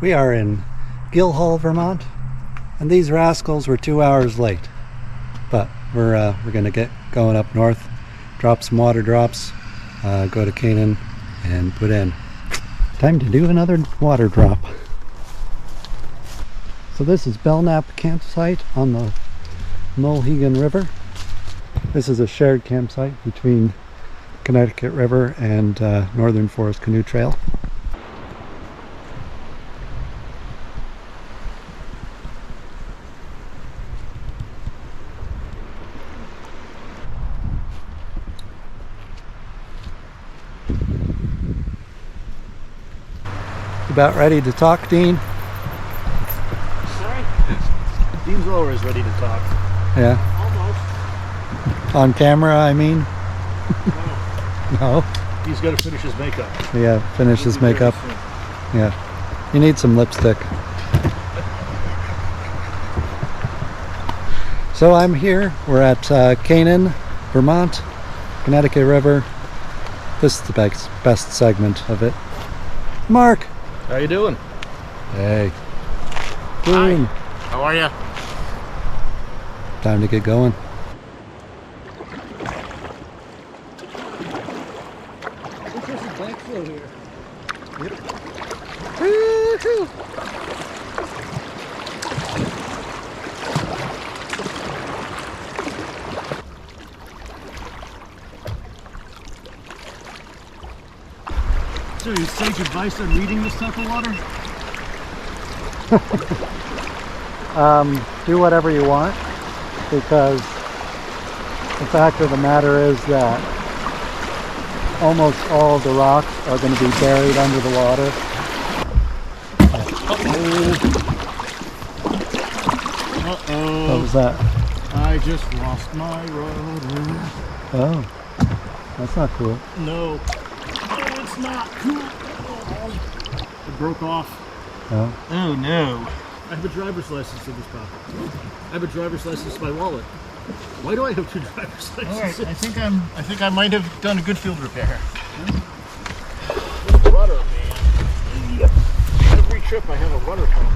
We are in Guildhall, Vermont, and these rascals were 2 hours late. But we're gonna get going up north, drop some water drops, go to Canaan, and put in. Time to do another water drop. So this is Belknap campsite on the Mulhegan River. This is a shared campsite between Connecticut River and Northern Forest Canoe Trail. About ready to talk, Dean? Sorry? Dean's always ready to talk. Yeah. Almost. On camera, I mean? No. No? He's got to finish his makeup. Yeah, finish his makeup. Yeah. You need some lipstick. So I'm here. We're at Canaan, Vermont, Connecticut River. This is the best segment of it. Mark! How you doing? Hey. Hi. How are you? Time to get going. There's a backflow here. Yep. Woo-hoo. So you sage advice on reading this type of water? Do whatever you want, because the fact of the matter is that almost all of the rocks are going to be buried under the water. Uh-oh. What was that? I just lost my rudder. Oh, that's not cool. No. Oh, it's not cool. Oh. It broke off. Oh. Oh no. I have a driver's license in this pocket. I have a driver's license in my wallet. Why do I have two driver's licenses? All right, I think I might have done a good field repair. This rudder, man. Yep. Every trip I have a rudder come.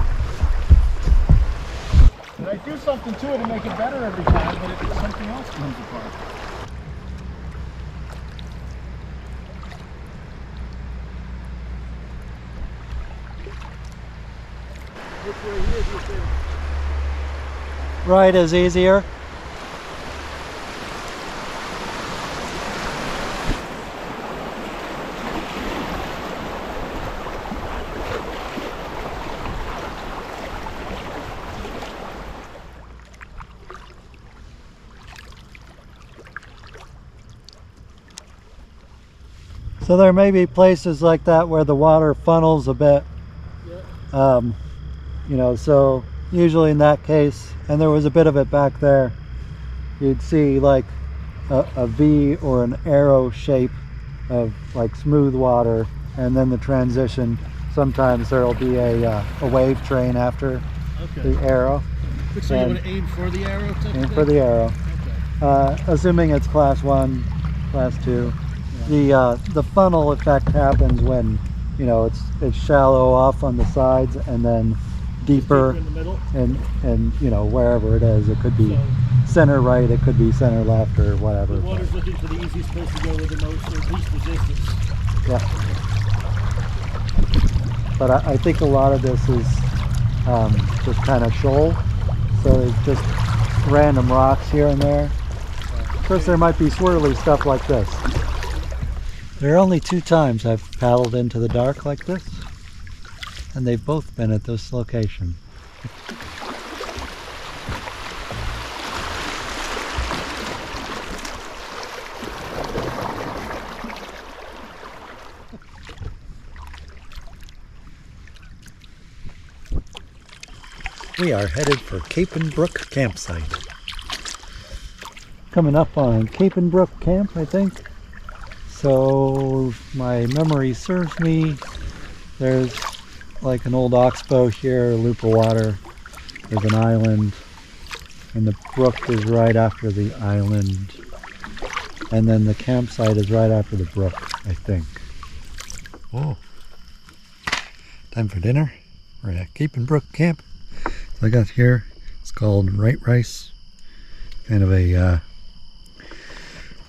And I do something to it to make it better every time, but something else comes apart. Which way here do you think? Right is easier. So there may be places like that where the water funnels a bit. Yeah. You know, so usually in that case, and there was a bit of it back there, you'd see like a V or an arrow shape of like smooth water, and then the transition. Sometimes there'll be a wave train after the arrow. So you want to aim for the arrow? Aim for the arrow. Okay. Assuming it's class 1, class 2. Yeah. The funnel effect happens when, you know, it's shallow off on the sides and then deeper in the middle, and you know, wherever it is, it could be center right, it could be center left, or whatever. The water's looking for the easiest place to go with the most or least resistance. Yeah. But I think a lot of this is just kind of shoal, so it's just random rocks here and there. Of course, there might be swirly stuff like this. There are only 2 times I've paddled into the dark like this, and they've both been at this location. We are headed for Capen Brook campsite. Coming up on Capen Brook camp, I think. So my memory serves me, there's like an old oxbow here, a loop of water, there's an island, and the brook is right after the island, and then the campsite is right after the brook, I think. Oh, time for dinner? We're at Capen Brook Camp. So I got here, it's called Right Rice. Kind of a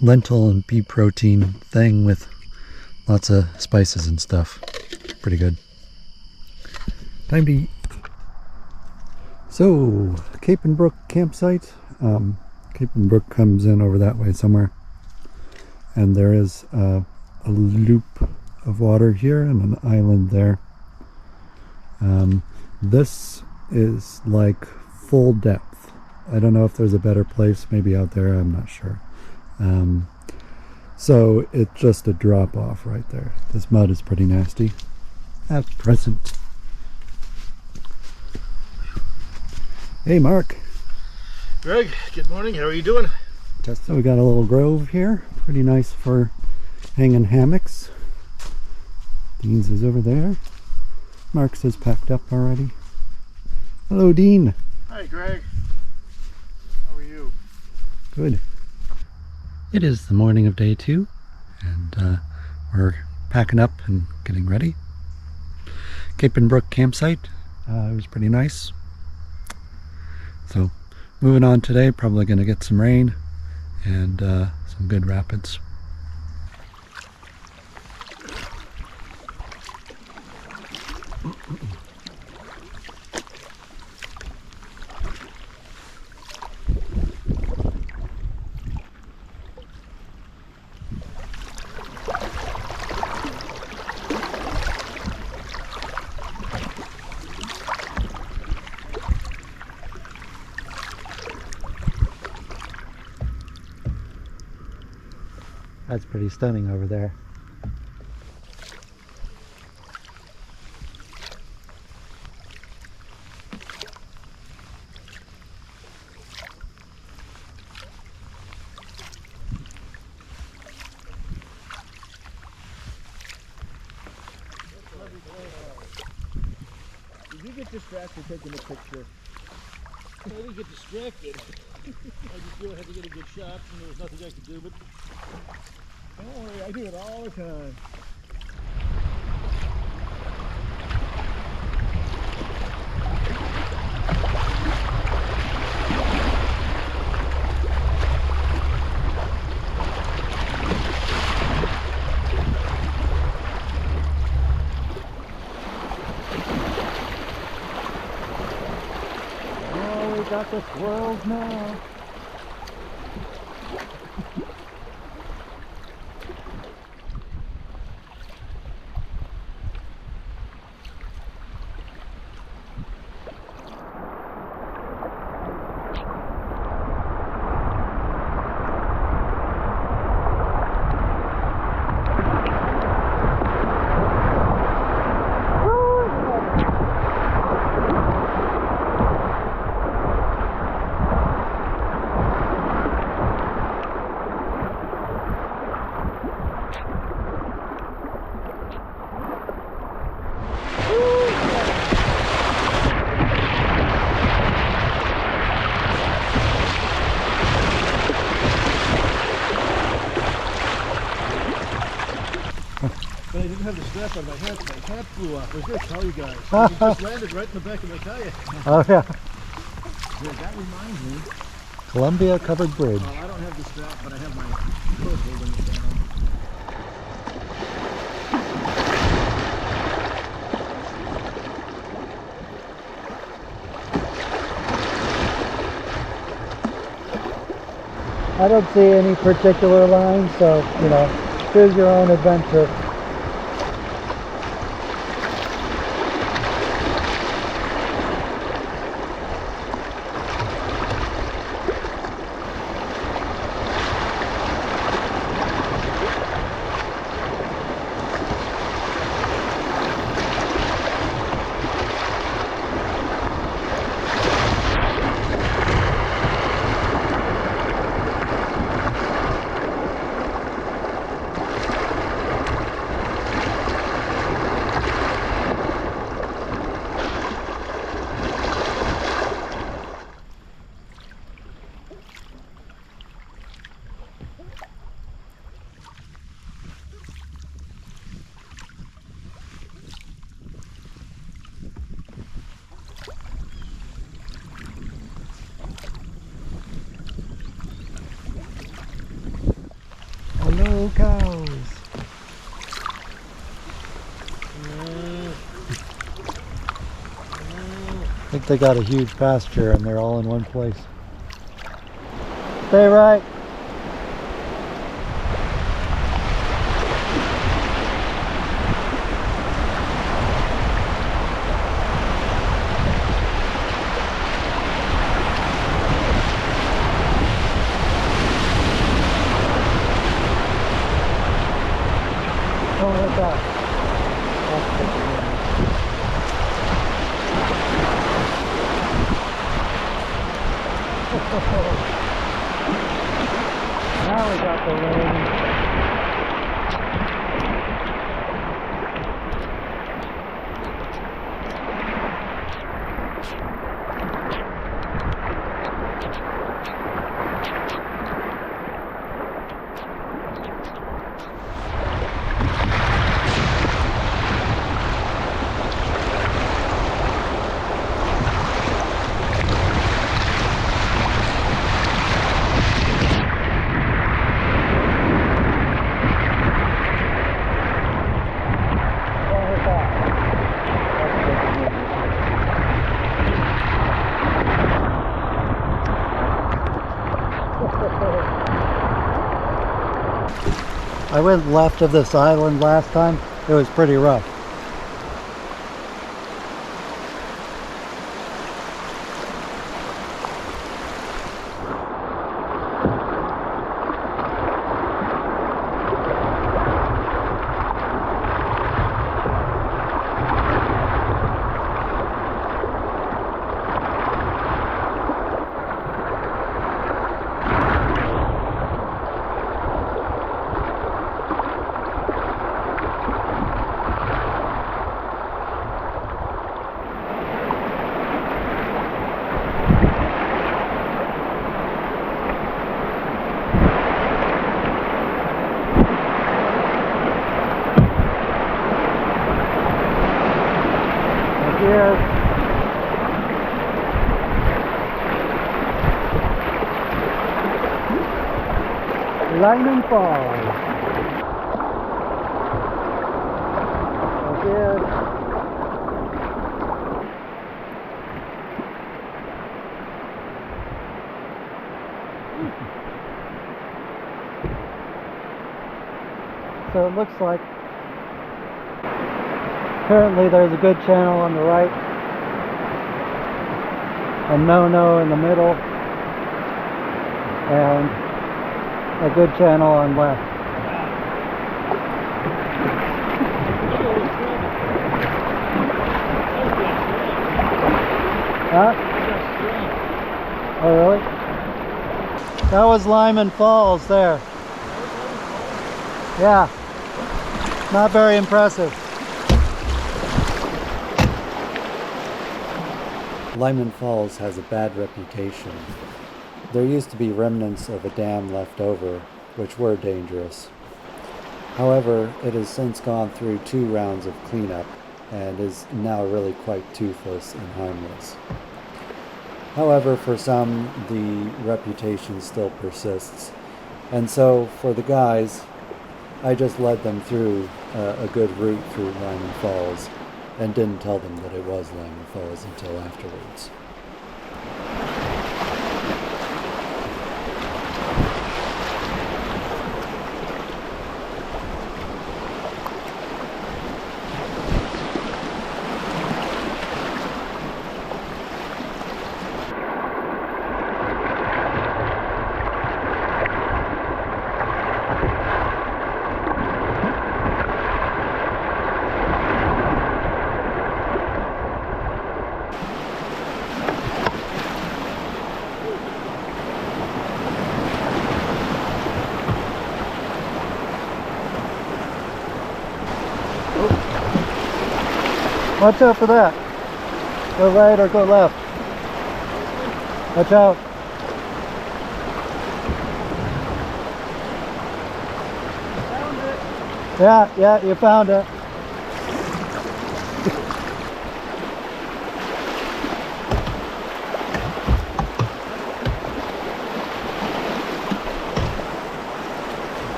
lentil and pea protein thing with lots of spices and stuff. Pretty good. Time to eat. So, Capen Brook campsite. Capen Brook comes in over that way somewhere. And there is a loop of water here and an island there. This is like full depth. I don't know if there's a better place, maybe out there, I'm not sure. So it's just a drop off right there. This mud is pretty nasty at present. Hey Mark. Greg, good morning. How are you doing? So we got a little grove here. Pretty nice for hanging hammocks. Dean's is over there. Mark's is packed up already. Hello Dean. Hi Greg. How are you? Good. It is the morning of day 2 and we're packing up and getting ready. Capen Brook campsite. It was pretty nice. So moving on today, probably going to get some rain and some good rapids. That's pretty stunning over there. Did you get distracted taking a picture? I didn't get distracted. I just knew I had to get a good shot and there was nothing I could do but... Don't worry, I do it all the time. Oh, we got the squirrels now. But I didn't have the strap on my hat. My hat flew off. I was going to tell you guys. It just landed right in the back of my kayak. Oh yeah. Yeah, that reminds me. Columbia Covered Bridge. Well, I don't have the strap, but I have my foot holding it down. I don't see any particular line, so, you know, choose your own adventure. Go cows! I think they got a huge pasture and they're all in one place. Stay right. Don't hit that. Now we got the rain. I went left of this island last time. It was pretty rough. Here's Lyman Falls. Here's so it looks like currently there's a good channel on the right and no in the middle and a good channel on left. Huh? Oh really? That was Lyman Falls there. Yeah. Not very impressive. Lyman Falls has a bad reputation. There used to be remnants of a dam left over, which were dangerous. However, it has since gone through 2 rounds of cleanup and is now really quite toothless and harmless. However, for some, the reputation still persists. And so, for the guys, I just led them through a good route through Lyman Falls and didn't tell them that it was Lyman Falls until afterwards. Watch out for that. Go right or go left. Watch out. Found it. Yeah, you found it.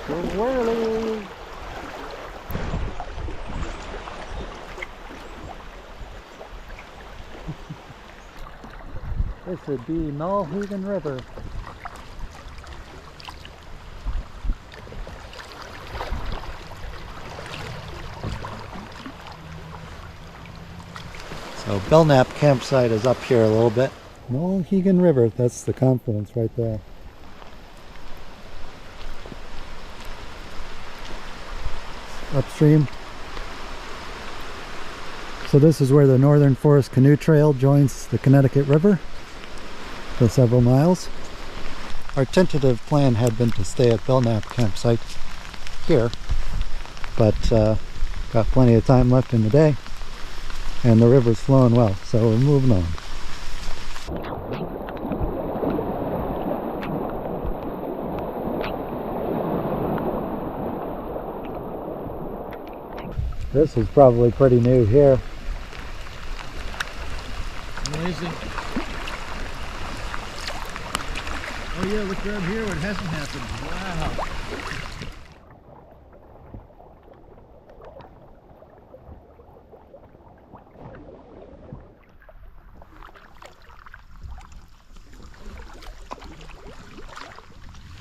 Go whirly! This would be Nalhaven River. So Belknap campsite is up here a little bit. Nalhaven River, that's the confluence right there. Upstream. So this is where the Northern Forest Canoe Trail joins the Connecticut River for several miles. Our tentative plan had been to stay at Belknap campsite here, but got plenty of time left in the day and the river's flowing well, so we're moving on. This is probably pretty new here. Amazing. Oh yeah, look around here what hasn't happened. Wow.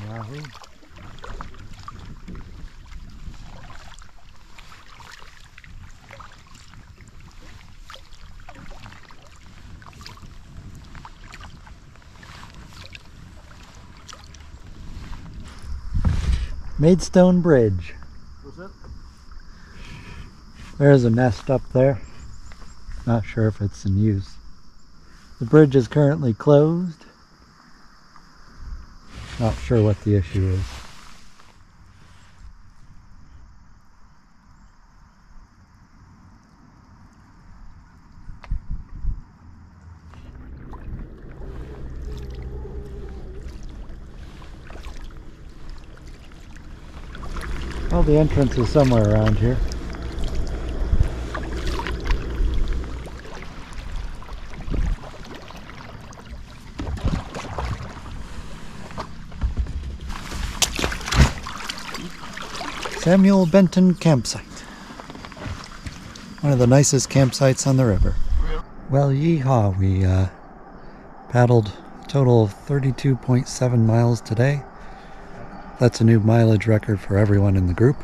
Wahoo. Maidstone Bridge. What's that? There's a nest up there. Not sure if it's in use. The bridge is currently closed. Not sure what the issue is. Well, the entrance is somewhere around here. Samuel Benton campsite. One of the nicest campsites on the river. Well, yeehaw, we paddled a total of 32.7 miles today. That's a new mileage record for everyone in the group.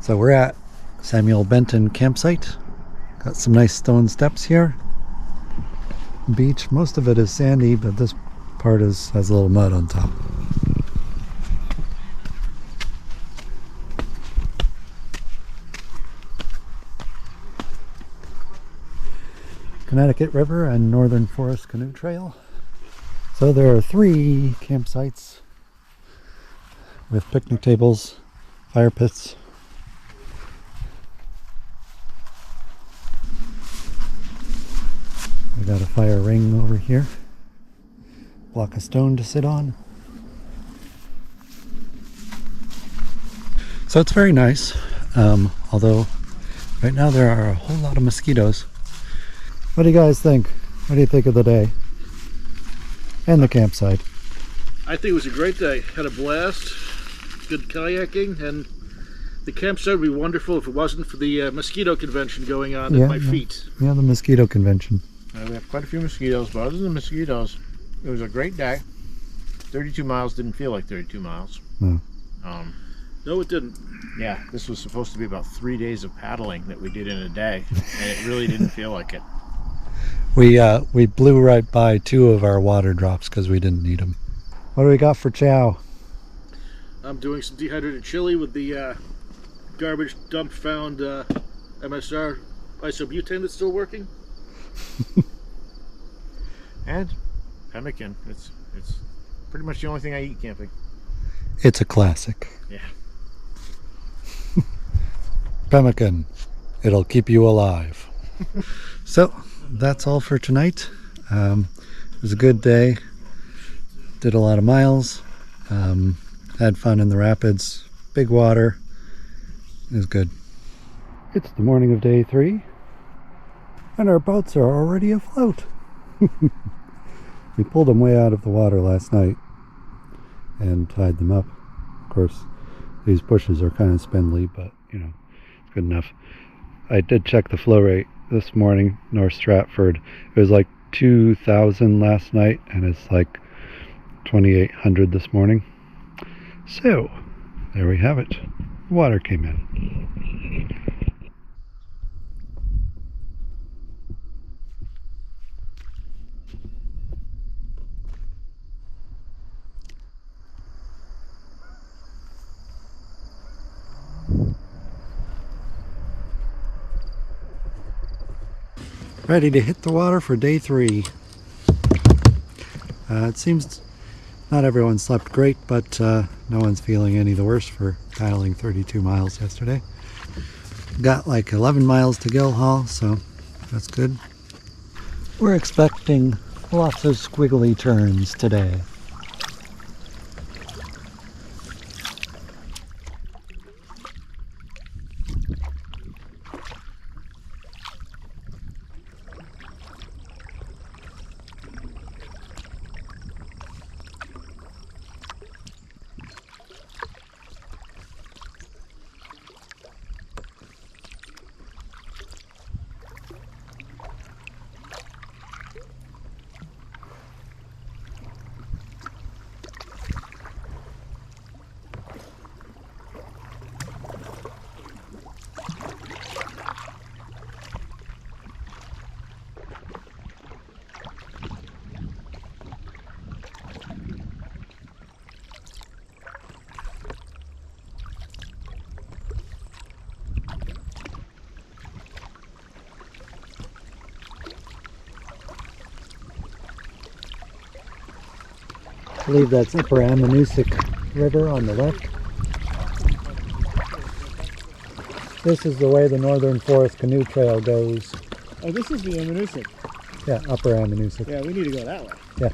So we're at Samuel Benton campsite. Got some nice stone steps here. Beach, most of it is sandy, but this part has a little mud on top. Connecticut River and Northern Forest Canoe Trail. So there are 3 campsites with picnic tables, fire pits. We got a fire ring over here. Block of stone to sit on. So it's very nice, although right now there are a whole lot of mosquitoes. What do you guys think? What do you think of the day? And the campsite? I think it was a great day. Had a blast. Good kayaking, and the campsite would be wonderful if it wasn't for the mosquito convention going on at my feet. Yeah, the mosquito convention. We have quite a few mosquitoes, but other than the mosquitoes, it was a great day. 32 miles didn't feel like 32 miles. No. No, it didn't. Yeah, this was supposed to be about 3 days of paddling that we did in a day, and it really didn't feel like it. We blew right by 2 of our water drops because we didn't need them. What do we got for chow? I'm doing some dehydrated chili with the garbage dump found MSR isobutane that's still working. And pemmican. It's pretty much the only thing I eat camping. It's a classic. Yeah. Pemmican. It'll keep you alive. So that's all for tonight. It was a good day. Did a lot of miles. Had fun in the rapids. Big water. It was good. It's the morning of day 3. And our boats are already afloat. We pulled them way out of the water last night and tied them up. Of course, these bushes are kind of spindly, but you know, it's good enough. I did check the flow rate this morning, North Stratford. It was like 2,000 last night, and it's like 2,800 this morning. So, there we have it. Water came in. Ready to hit the water for day 3. It seems not everyone slept great, but no one's feeling any the worse for paddling 32 miles yesterday. Got like 11 miles to Guildhall, so that's good. We're expecting lots of squiggly turns today. I believe that's Upper Ammonoosuc River on the left. This is the way the Northern Forest Canoe Trail goes. Oh, this is the Ammonoosuc. Yeah, Upper Ammonoosuc. Yeah, we need to go that way. Yeah.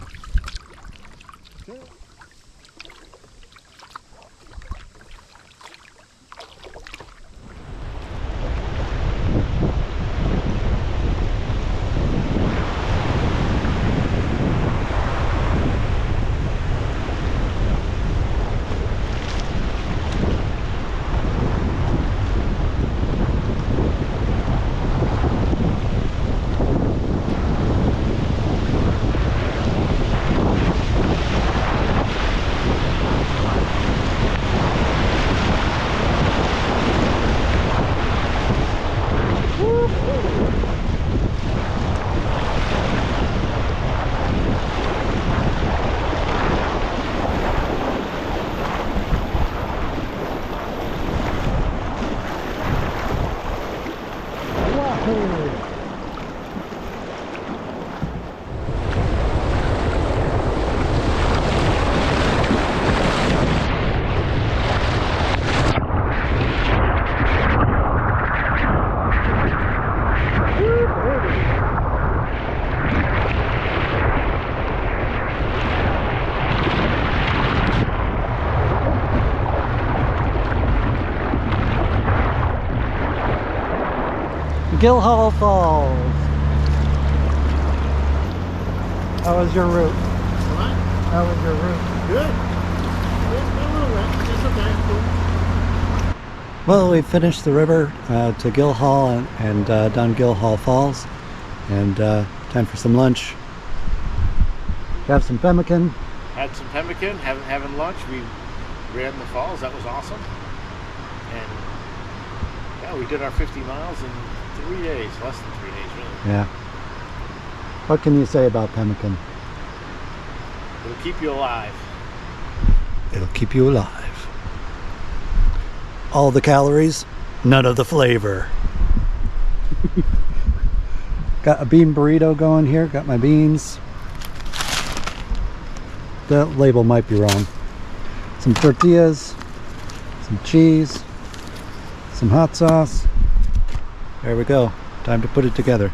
Gil Hall Falls. How was your route? What? How was your route? Good. A little wet. It's okay. Well, we finished the river to Gil Hall and down Gil Hall Falls, and time for some lunch. Have some pemmican. Had some pemmican, having lunch. We ran the falls. That was awesome. And yeah, we did our 50 miles in 3 days, less than 3 days, really. Yeah. What can you say about pemmican? It'll keep you alive. It'll keep you alive. All the calories, none of the flavor. Got a bean burrito going here. Got my beans. The label might be wrong. Some tortillas, some cheese, some hot sauce. There we go. Time to put it together.